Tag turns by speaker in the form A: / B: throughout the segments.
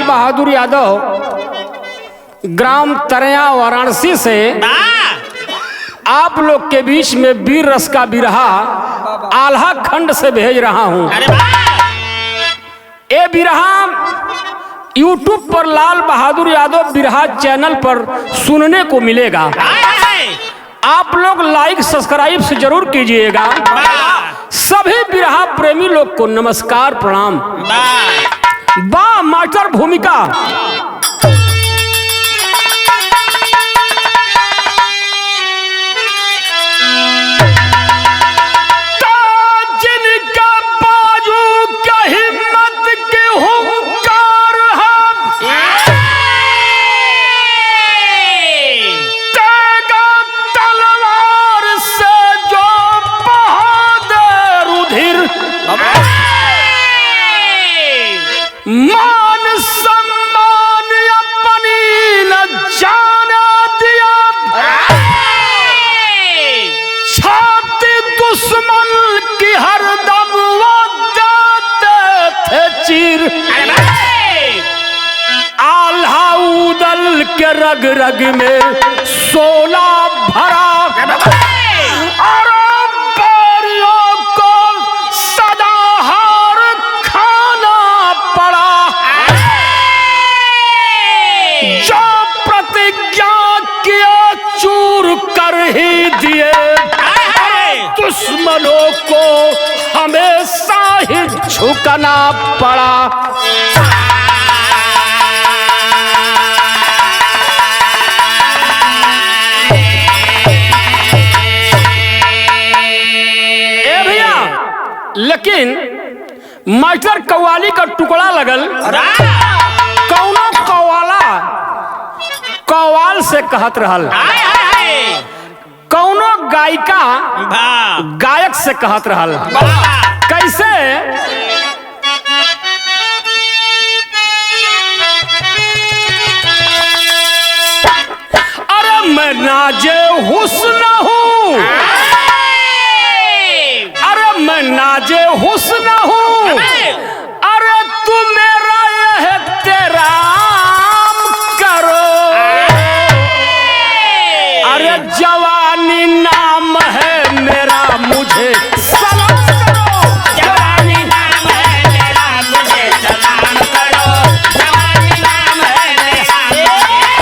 A: Lal Bahadur Yadav gram Taraya Varanasi से आप लोग के बीच में वीर रस का बिरहा आल्हा खंड से भेज रहा हूं। ये बिरहा YouTube पर लाल बहादुर यादव बिरहा चैनल पर सुनने को मिलेगा। आप लोग लाइक सब्सक्राइब से जरूर कीजिएगा। सभी बिरहा प्रेमी लोग को नमस्कार प्रणाम। बा मास्टर भूमिका मान सम्मान अपनी न जाने दिया, छाती दुश्मन की हरदम वो देते थे चीर, आल्हा उदल के रग रग में सोला भरा और बारियों को सदा हार खाना पड़ा। जो प्रतिज्ञा किया चूर कर ही दिए, दुश्मनों को हमेशा ही झुकना पड़ा। लेकिन मास्टर कव्वाली का टुकड़ा लगल, कौनो कव्वाला कव्वाल से कहत रहल, कौनो गायिका गायक से कहत रहल। कैसे? अरे मैं नाजे हुस्न हूँ, मैं नाजे हुस्न हूँ, अरे तू मेरा यह तेरा करो, अरे जवानी नाम है मेरा मुझे सलाम करो, जवानी नाम है मेरा मुझे सलाम करो, जवानी नाम है मेरा, जवानी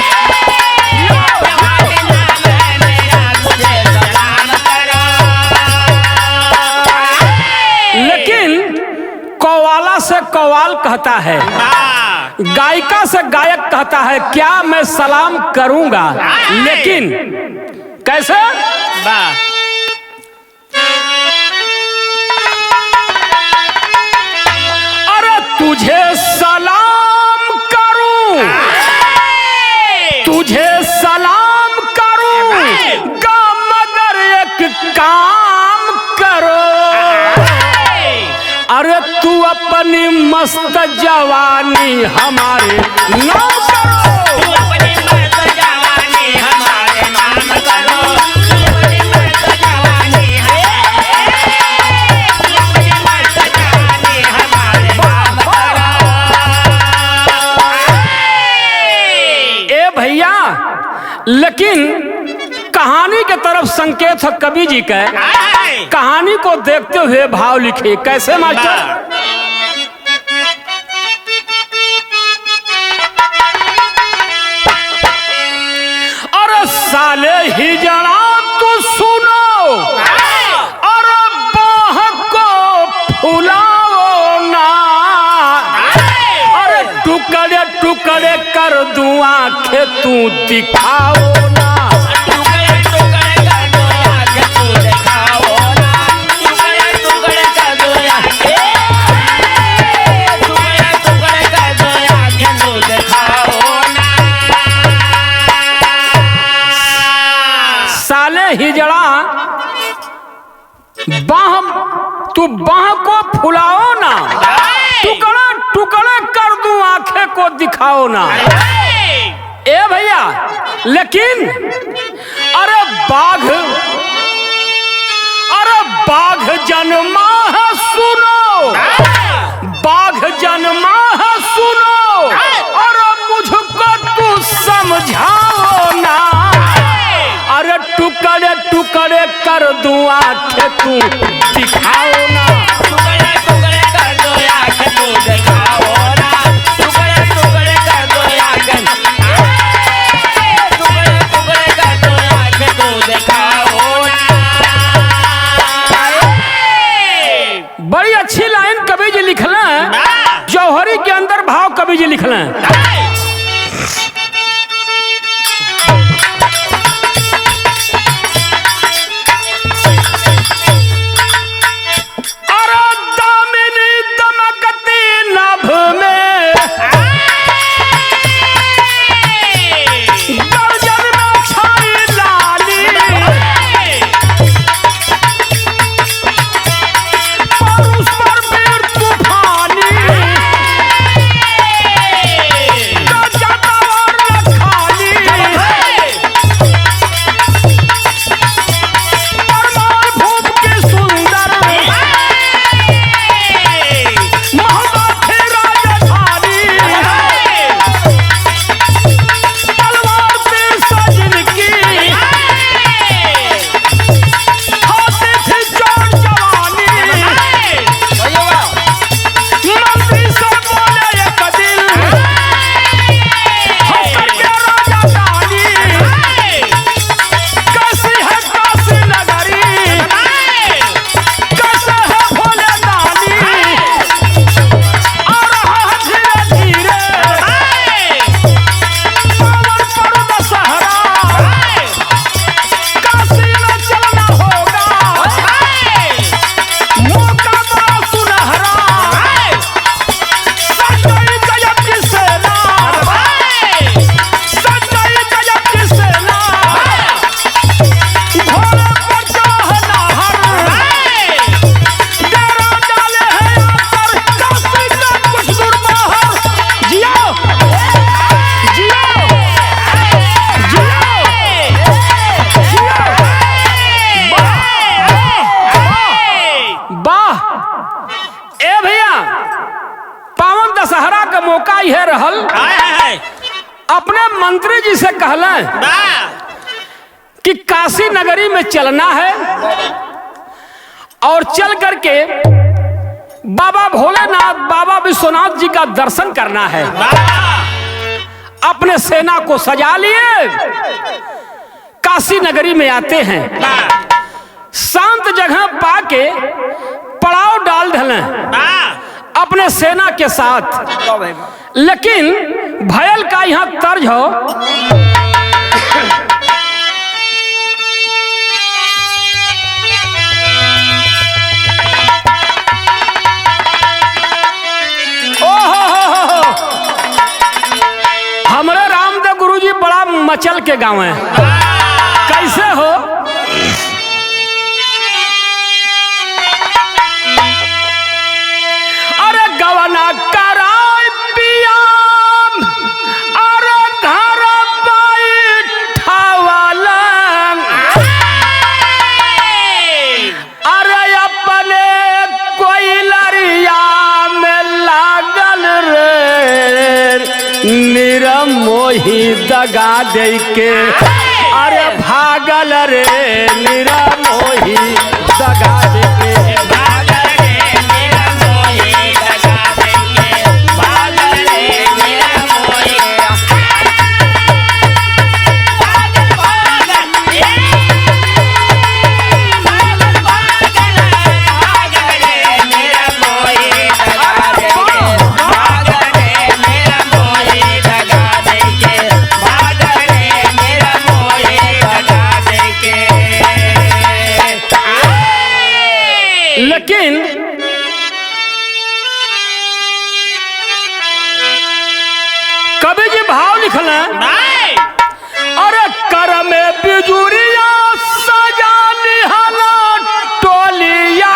A: नाम है मेरा मुझे सलाम करो। लेकिन कव्वाला से कव्वाल कहता है, गायिका से गायक कहता है क्या मैं सलाम करूंगा। लेकिन कैसे? अरे तुझे सलाम करूं, तुझे सलाम करूंगा, मगर एक काम करो, अरे तू अपनी मस्त जवानी हमारे नाम करो, तू अपनी मस्त जवानी हमारे नाम करो, तू अपनी मस्त जवानी, तू अपनी मस्त जवानी हमारे नाम करो। ए भैया, लेकिन कहानी के तरफ संकेत है कवि जी का। कहानी को देखते हुए भाव लिखे। कैसे मास्टर? अरे साले हिजड़ा तो सुनो, अरे बाह को फुलाओ ना, अरे टुकड़े टुकड़े कर दूं आंखें तू दिखाओ ना, हिजड़ा बाह, तू बाह को फुलाओ ना, टुकड़ा टुकड़ा कर दूं आंखें को दिखाओ ना। ए भैया, लेकिन अरे बाघ, अरे बाघ जन्मा है सुनो, बाघ जन्मा है सुनो, समझाओ ना, अरे टुकड़े टुकड़े कर दूं आंखें तू दिखाओ ना,
B: टुकड़े टुकड़े कर दो आंखें तू दिखाओ ना, टुकड़े टुकड़े कर दो आंखें, टुकड़े टुकड़े कर दो आंखें तू दिखाओ ना।
A: बड़ी अच्छी लाइन कवि जी लिखल है, जौहरी के अंदर भाव कवि जी लिखल है। मौका यह रहल, अपने मंत्री जी से कहला कि काशी नगरी में चलना है और चल करके बाबा भोलेनाथ, बाबा विश्वनाथ जी का दर्शन करना है। अपने सेना को सजा लिए काशी नगरी में आते हैं, शांत जगह पाके पड़ाव डाल ढले अपने सेना के साथ। लेकिन भयल का यहां तर्ज हो, हमारे रामदेव गुरुजी बड़ा मचल के गाँव है। कैसे हो? अरे गवना कराय पिया, अरे घर बैठावाला, अरे अपने कोई लरिया में लागल रे, निरमोही दगा दे के, अरे भागल रे निरमोही दगा दे के, लेकिन कभी जी भाव लिखल है, अरे कर में बिजुरिया सजा निहला टोलिया,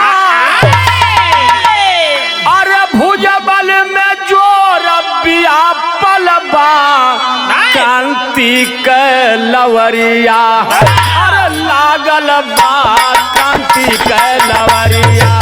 A: अरे भुजबल में जोर बिया पलबा कांति के लवरिया, अरे लागल बा कांति के लवरिया,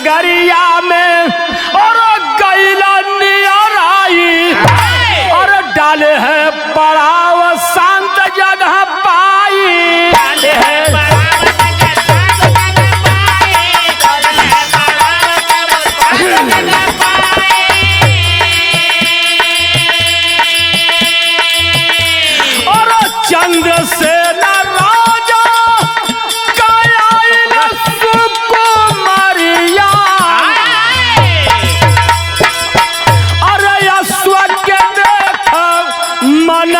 A: नगरिया में और गैला नियराई और डाले है पड़ाव शांत जगह पाई। डाले है और चंद्रसेन राजा कायल सुकुमारिया अरे अश्व के देख मन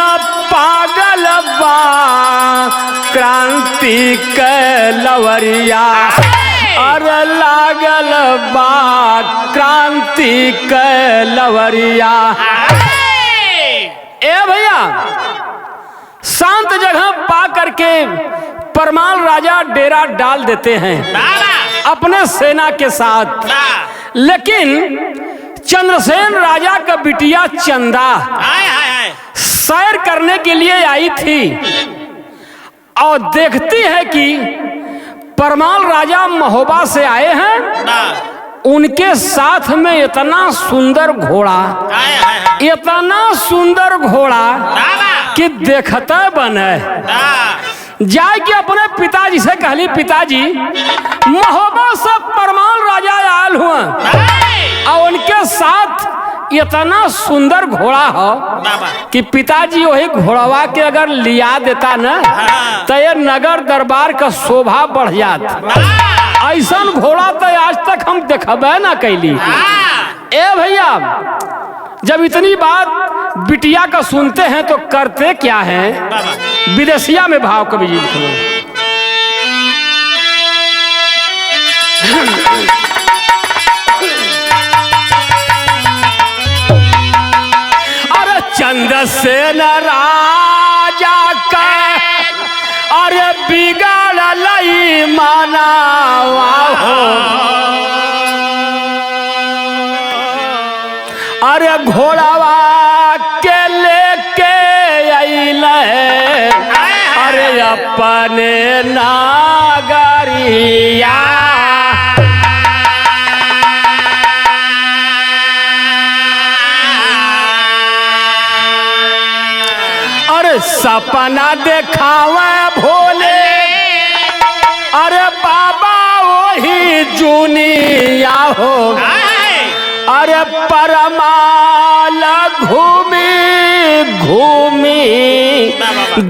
A: पागल बा क्रांति के लवरिया अरे लागल बा क्रांति के लवरिया। ए भैया शांत जगह पा करके परमाल राजा डेरा डाल देते हैं अपने सेना के साथ। लेकिन चंद्रसेन राजा का बिटिया चंदा सैर करने के लिए आई थी और देखती है कि परमाल राजा महोबा से आए हैं। उनके साथ में इतना सुंदर घोड़ा कि देखता बने जाए कि अपने पिताजी से कहली पिताजी महोबा से परमाल राजा आयल हुआ और उनके साथ इतना सुंदर घोड़ा हो कि पिताजी वही घोड़वा के अगर लिया देता ना तो ये नगर दरबार का शोभा बढ़ जाता। ऐसा घोड़ा तो आज तक हम देखबे ना कैली। ए भैया जब इतनी बात बिटिया का सुनते हैं तो करते क्या हैं? विदेशिया में भाव कवि जी लिखो। अरे चंद्रसेन राजा का अरे बिगाड़ लई मानावा हो अरे घोड़ावा के लेके अइले अरे अपने नागरिया अरे सपना देखावे भोले अरे बाबा वही जुनिया हो अरे परमाल घूमी घूमी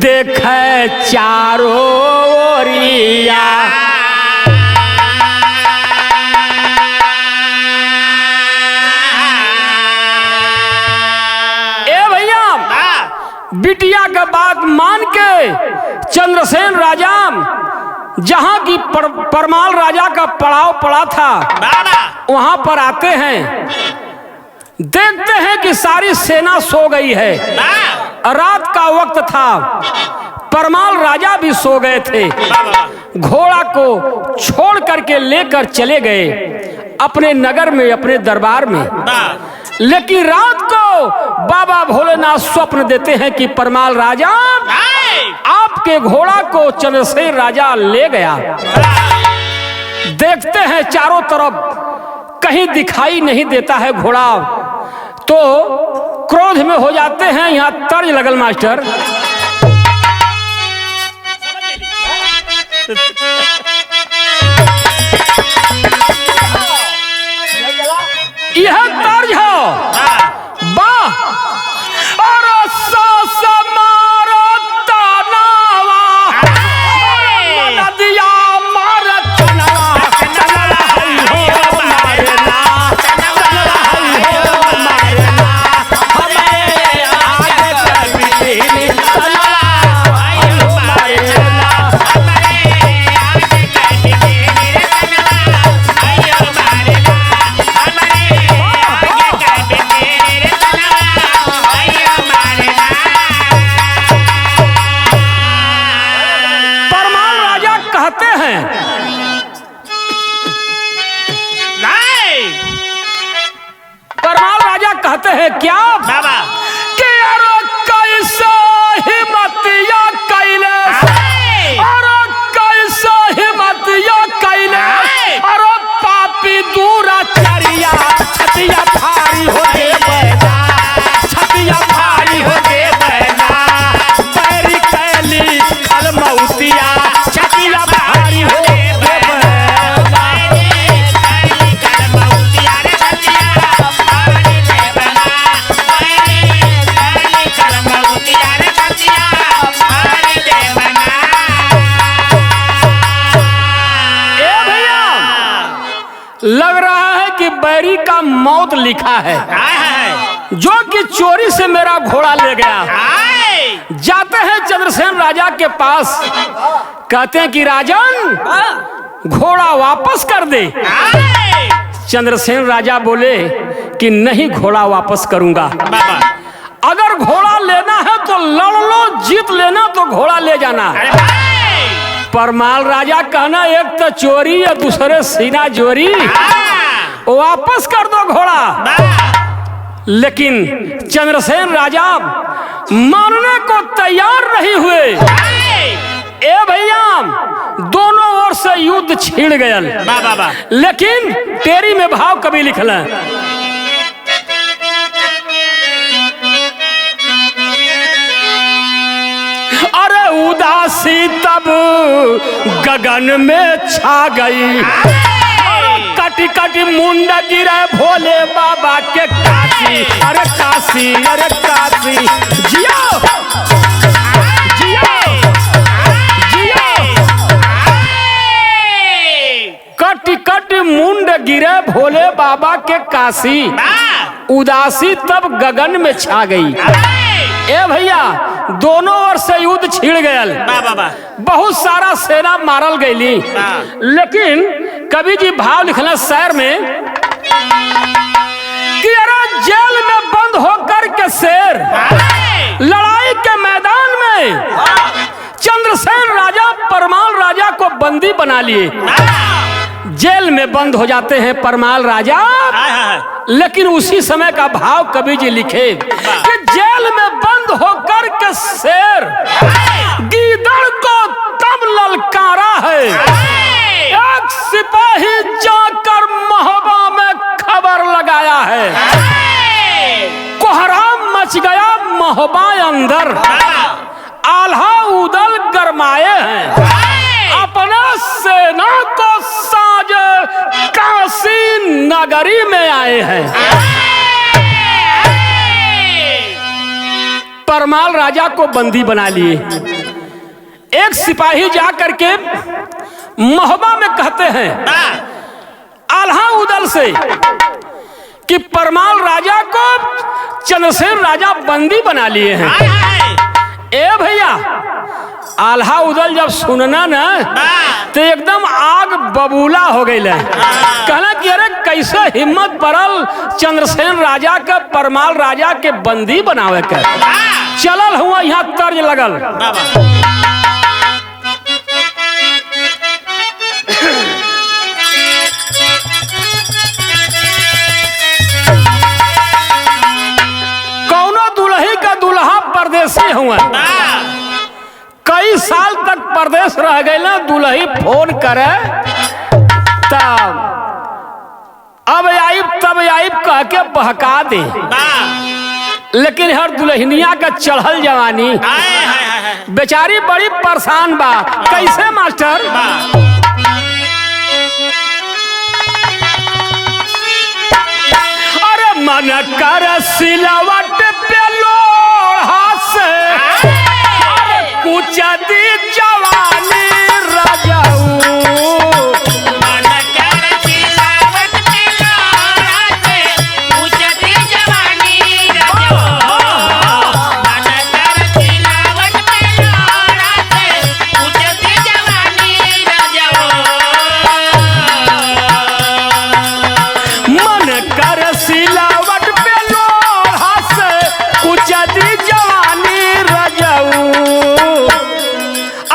A: देखे चारों ओरिया ए भैया बिटिया का बात मान के चंद्रसेन राजा जहां की परमाल राजा का पड़ाव पड़ा था वहां पर आते हैं। देखते हैं कि सारी सेना सो गई है। रात का वक्त था, परमाल राजा भी सो गए थे। घोड़ा को छोड़ करके लेकर चले गए अपने नगर में, अपने दरबार में। लेकिन रात को बाबा भोलेनाथ स्वप्न देते हैं कि परमाल राजा आपके घोड़ा को चंद्रसेन राजा ले गया। देखते हैं चारों तरफ कहीं दिखाई नहीं देता है घोड़ा, तो क्रोध में हो जाते हैं। यहाँ तर्ज लगल मास्टर, यह तर्ज हो वाह और दिया मौत लिखा है, जो कि चोरी से मेरा घोड़ा ले गया। जाते हैं चंद्रसेन राजा के पास, कहते हैं कि राजन घोड़ा वापस कर दे। चंद्रसेन राजा बोले कि नहीं, घोड़ा वापस करूंगा। अगर घोड़ा लेना है तो लड़ लो, जीत लेना तो घोड़ा ले जाना। परमाल राजा कहना एक तो चोरी या दूसरे सीना जोरी, वापस कर दो घोड़ा। लेकिन चंद्रसेन राजा मानने को तैयार नहीं हुए। ए भैया, दोनों ओर से युद्ध छिड़ गया। लेकिन तेरी में भाव कभी लिखल, अरे उदासी तब गगन में छा गई, कटी कटी मुंड गिरे भोले बाबा के काशी। अरे काशी, अरे काशी, जियो जियो जियो। कटी कटी मुंड गिरे भोले बाबा के काशी, उदासी तब गगन में छा गई। ए भैया, दोनों ओर से युद्ध छिड़ गया, बहुत सारा सेना मारल गईली। लेकिन कवि जी भाव लिखना शहर में कि अरे जेल में बंद होकर के शेर, लड़ाई के मैदान में चंद्रसेन राजा परमाल राजा को बंदी बना लिए। जेल में बंद हो जाते हैं परमाल राजा। लेकिन उसी समय का भाव कवि जी लिखे कि जेल में बंद होकर के शेर गीदड़ को तब ललकारा है, एक सिपाही जाकर महोबा में खबर लगाया है। कोहराम मच गया महोबा अंदर, आल्हा उदल गरमाए हैं, अपना सेना को साजे काशी नगरी में आए हैं। परमाल राजा को बंदी बना लिए। एक सिपाही जा करके महोबा में कहते हैं आल्हा उदल से कि परमाल राजा को चंद्रसेन राजा बंदी बना लिए हैं। ए भैया, आल्हा उदल जब सुनना ना तो एकदम आग बबूला हो गई। कहना कि अरे कैसे हिम्मत पड़ल चंद्रसेन राजा के परमाल राजा के बंदी बनावे के। चलल हुआ यहाँ तर्ज लगल, कौनो दुल्ही का दुल्हा परदेसी हुआ, कई साल तक परदेश रह गए ना। दुल्ही फोन करे तब अब आइब तब आइब कह के बहका दे। लेकिन हर दुल्हनिया का चढ़ल जवानी, बेचारी बड़ी परेशान बा। कैसे मास्टर? अरे मन कर सिलवट पे लोढ़ा से कुछ दी जवानी रजाऊ।
B: मन कर सिलावट पे लोढ़ा से कुछ दी जवानी रजाऊ। मन कर सिलावट पे लोढ़ा से कुछ दी जवानी रजाऊ।
A: मन कर सिलावट पे लोढ़ा से कुछ दी जवानी रजाऊ।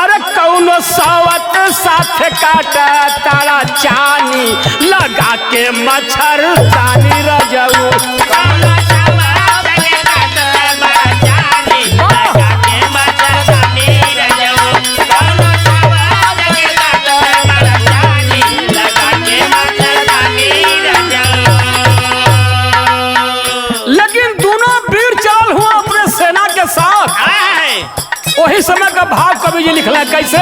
A: अरे कौनो सावत साथ काटा तारा चानी लगा के मच्छर दानी रजाऊ।
B: कौनो सवाल के काट बड़ा जानी लगा के मच्छरदानी रजाऊ। कौनो सवाल के काट बड़ा जानी लगा के मच्छरदानी रजाऊ।
A: लेकिन दोनों वीर चल हुआ अपने सेना के साथ। वही समय का भाव कवि जी लिखला है, कैसे?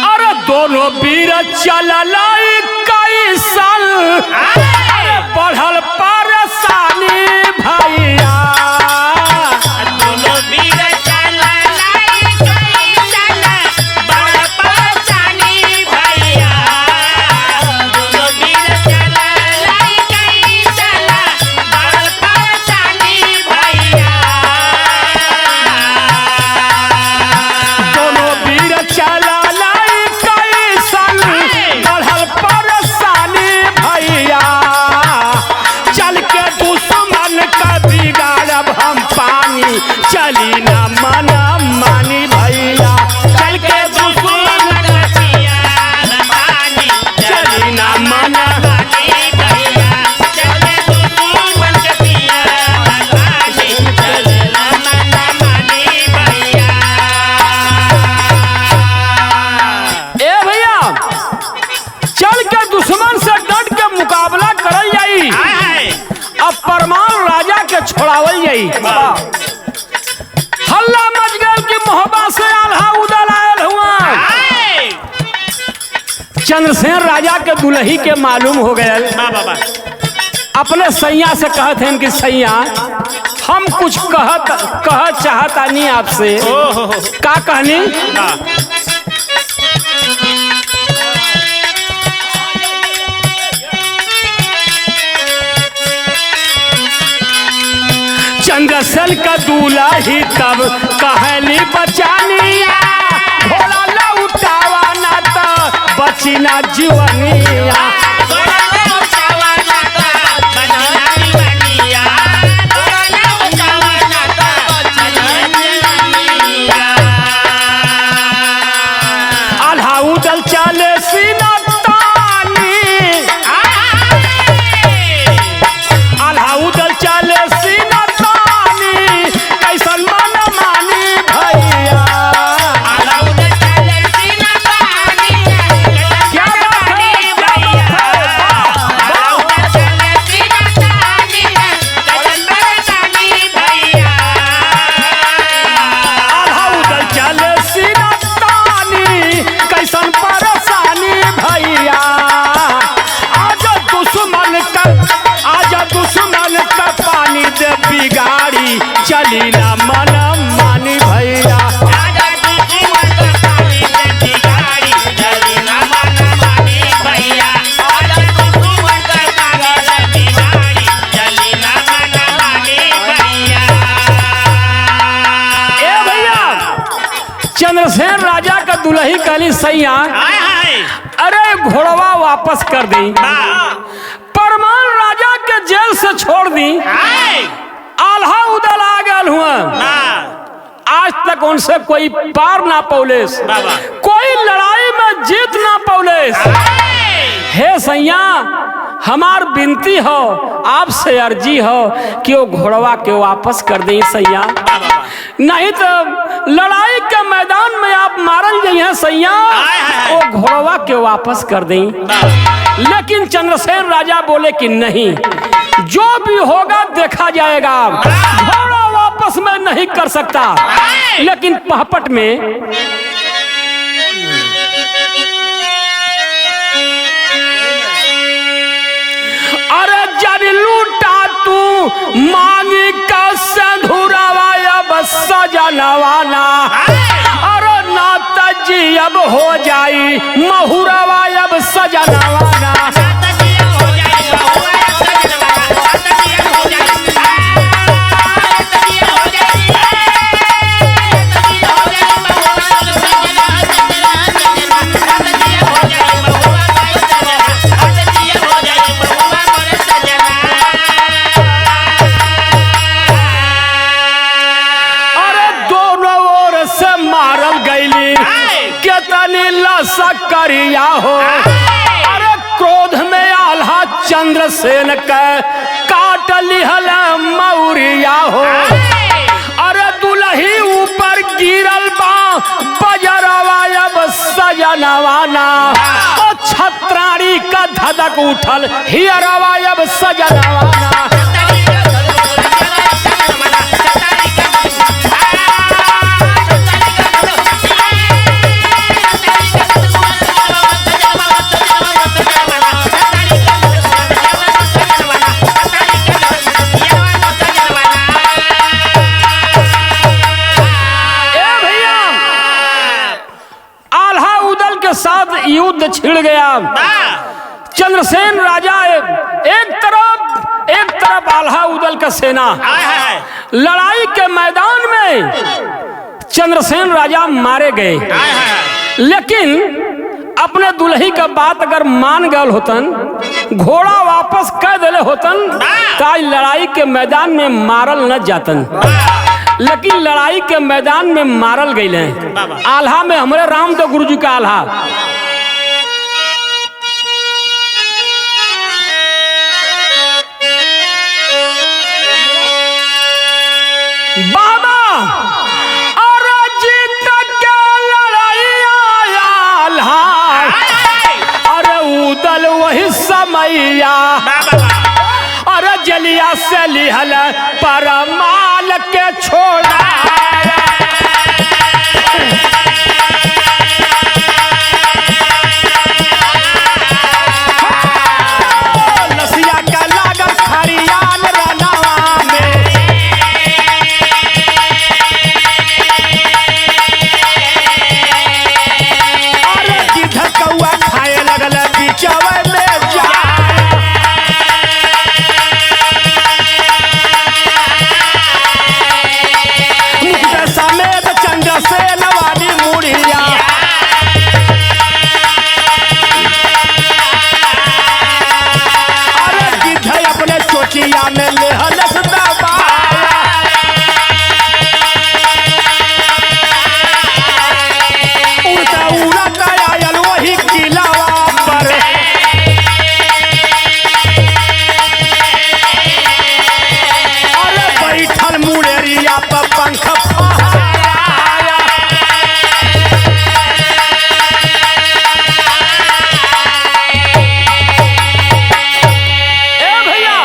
A: अरे दोनों वीर चलल कई साल, अरे बढ़ल परेशानी भैया।
B: दोनों वीर चलल कई साल, बड़ परेशानी भैया।
A: गई। हल्ला मच गया कि मोहब्बत से आल्हा उदल आयल हुआ। चंद्रसेन राजा के दुल्ही के मालूम हो गया, अपने सैया से कहत हैं कि सैया हम कुछ कह चाहता नहीं आपसे। का कहनी? चंद्रसेन का दूल्हा ही तब कहली बचानिया, घोड़ा लौटावा ना तो बची ना जीवनिया। आल्हा उदल चाले सीना तानी, आल्हा उदल चाले सीना तानी, कैसन मन मानी भैया। क्या बात है, क्या बात है। आल्हा उदल चाले सीना तानी, कैसन परेशानी भैया। आजा दुश्मन का पानी दे बिगाड़ी, चली ना मन मानी भैया। ए भैया, चंद्रसेन राजा का दुल्ही कहली सैया अरे घोड़वा वापस कर दी, परमान राजा के जेल से छोड़ दी। आल्हा उदल आ गल हुआ, आज तक उनसे कोई पार ना पौलेस, कोई लड़ाई में जीत ना पौलेस। हे सैया हमार विनती हो, आपसे अर्जी हो कि वो घोड़वा के वापस कर दें सैया, नहीं तो लड़ाई के मैदान में आप मारल जाइए सैया। वो घोड़वा के वापस कर दें। लेकिन चंद्रसेन राजा बोले कि नहीं, जो भी होगा देखा जाएगा, घोड़ा वापस मैं नहीं कर सकता। लेकिन पहपट में अरे जब लूटा तू मांगी का संधुरावा अब सजनवाना, अरे नाता जी अब हो जाई महुरावा अब सजनवाना। सकरिया हो, अरे क्रोध में आल्हा चंद्रसेन के काट लिहल मौरिया हो। अरे दुल्ही ऊपर गिरल बा बजरवा अब सजनवाना, छत्राणी का धधक उठल हियरवा अब सजनवाना। साथ युद्ध छिड़ गया। चंद्रसेन राजा एक तरफ आल्हा उदल का सेना, लड़ाई के मैदान में चंद्रसेन राजा मारे गए। लेकिन अपने दुल्ही का बात अगर मान गए होतन, घोड़ा वापस कर दिले होतन, तो आज लड़ाई के मैदान में मारल न जातन। लेकिन लड़ाई के मैदान में मारल गए। आल्हा में हमारे रामदेव गुरु जी का आल्हा, बाबा अरे जीत के लड़ाई आल्हा, अरे उदल वही समैया। अरे जलिया से लिहल परमाल के छोड़ा लसिया का लागल खरियान रनवा में अरे गिद्ध कौआ खाए लगल बिचवे में जा समेत चंद्र से नवाली मुड़िया अरे गिद्ध अपने चोचिया में लेहलस दबाया उड़ता उड़ता आयल वही किलावा पर अरे बैठल मुड़ेरिया पर पंख फहराया ए भैया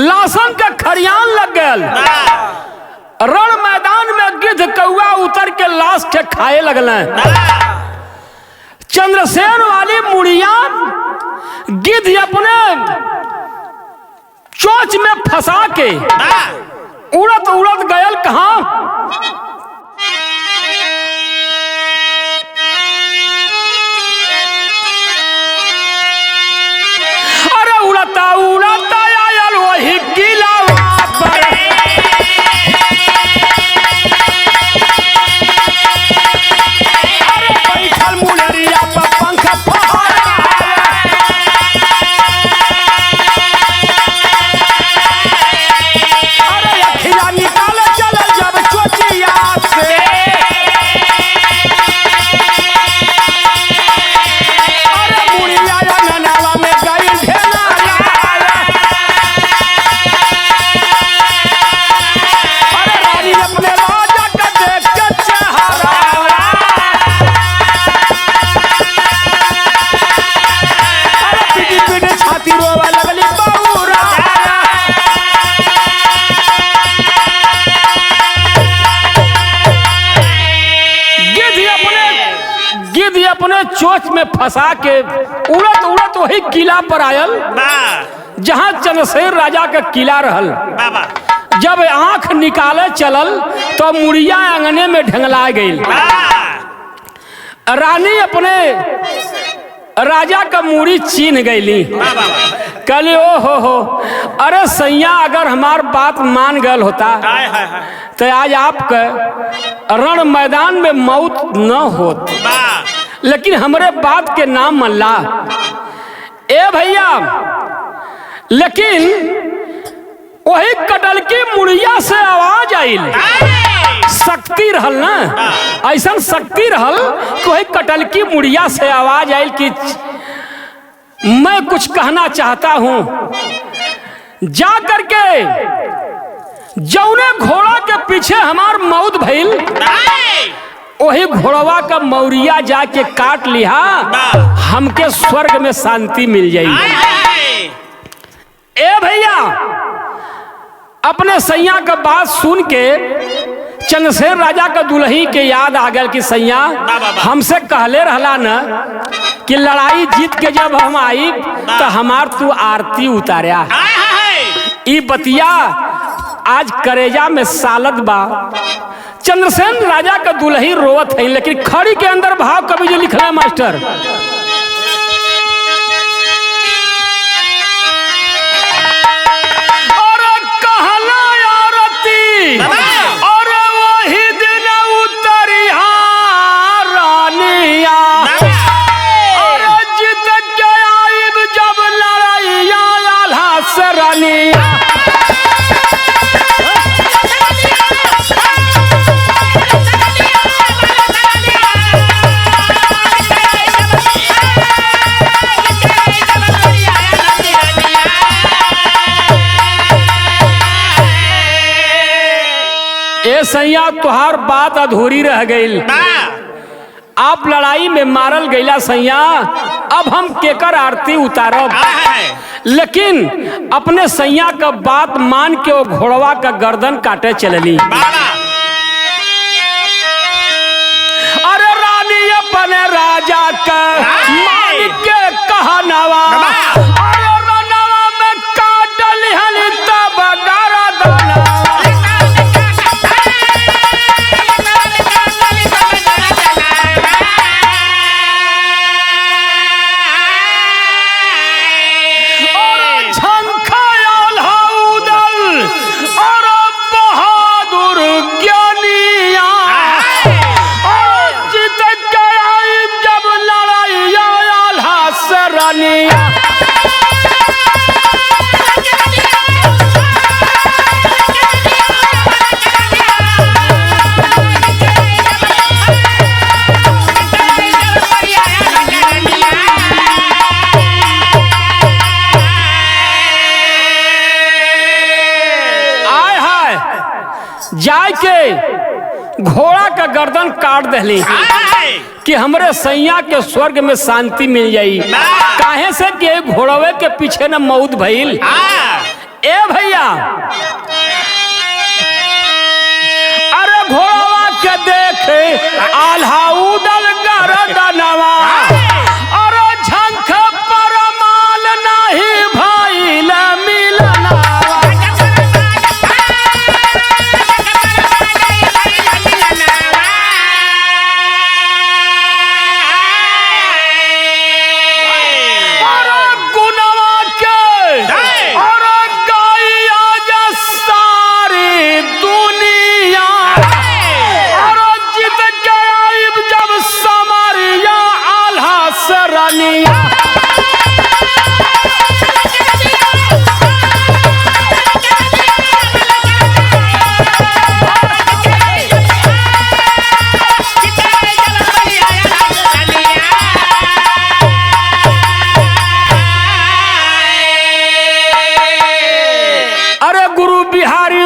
A: लासन के खरियान लग गल रण मैदान में गिद्ध कौआ उतर के लाश के खाए लगल चंद्रसेन वाली मुड़िया गिद्ध अपने चोंच में फंसा के उड़त उड़त गयल कहां अरे उड़ता उड़ता आयल वही किलावा पर अरे बैठल मुड़रिया पर पंख फहराया अरे अखिया निकाले चलल जब चोचिया से अरे मुड़िया ननावा में गई ढेला अरे रानी अपने राजा का देख के चेहरा अरे पीटी पीटी छाती रोवे लगली बौरा गिद्ध अपने चोंच में फंसा के उड़त उड़त वही किला पर आयल जहां चंद्रसेन राजा का किला रहल जब आंख निकाले चलल तो मुड़िया आंगने में ढंगला गई रानी अपने राजा का मूड़ी छीन गईली कहली ओ हो अरे सैया अगर हमार बात मान गल होता तो आज आपके रण मैदान में मौत न होत लेकिन हमरे बात के नाम मल्ला ए भैया लेकिन वही कटल की मुड़िया से आवाज आइल शक्ति रहल ना ऐसा शक्ति रहल कि वही कटल की मुड़िया से आवाज आइल कि मैं कुछ कहना चाहता हूं जा करके जौने घोड़ा के पीछे हमार मौत भइल वही घोड़वा का मौरिया जाके काट लिया हमके स्वर्ग में शांति मिल जाई ए भैया अपने सैया का बात सुन के चंद्रसेन राजा का दुल्ही के याद आ गया कि सैया हमसे कहले रहला न कि लड़ाई जीत के जब हम आई तो हमार तू आरती उतारिया ई बतिया आज करेजा में सालत बा चंद्रसेन राजा का दुल्ही रोवत है लेकिन खड़ी के अंदर भाव कभी जो लिखला है मास्टर और कहला आरती और वही दिन उतरिया रानिया और जीत के आइब जब लड़ाइया आल्हा से रानिया सैया तुहार बात अधूरी रह गई आप लड़ाई में मारल गईला सैया अब हम केकर आरती उतारब लेकिन अपने सैया का बात मान के वो घोड़वा का गर्दन काटे चलली। अरे रानी अपने राजा का मान के कहनावा, अरे रनवा में काट लिहली तब गर्दनवा। जाय के घोड़ा का गर्दन काट दहली कि हमरे सैया के स्वर्ग में शांति मिल जाई। काहे से कि घोड़वे के पीछे न मौत भइल। ए भैया, अरे घोड़वा के देख आल्हा उदल गर्दनवा, अरे झंख पर माल नाही भइल मिलना।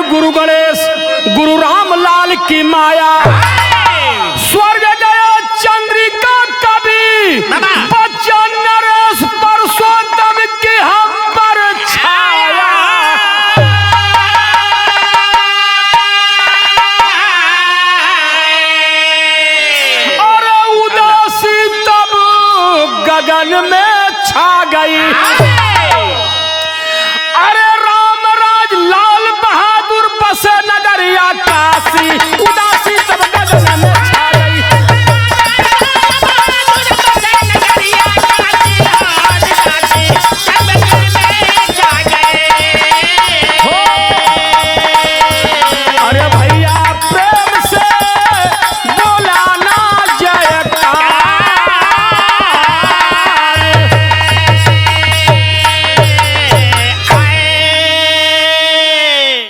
A: गुरु गणेश, गुरु राम लाल की माया।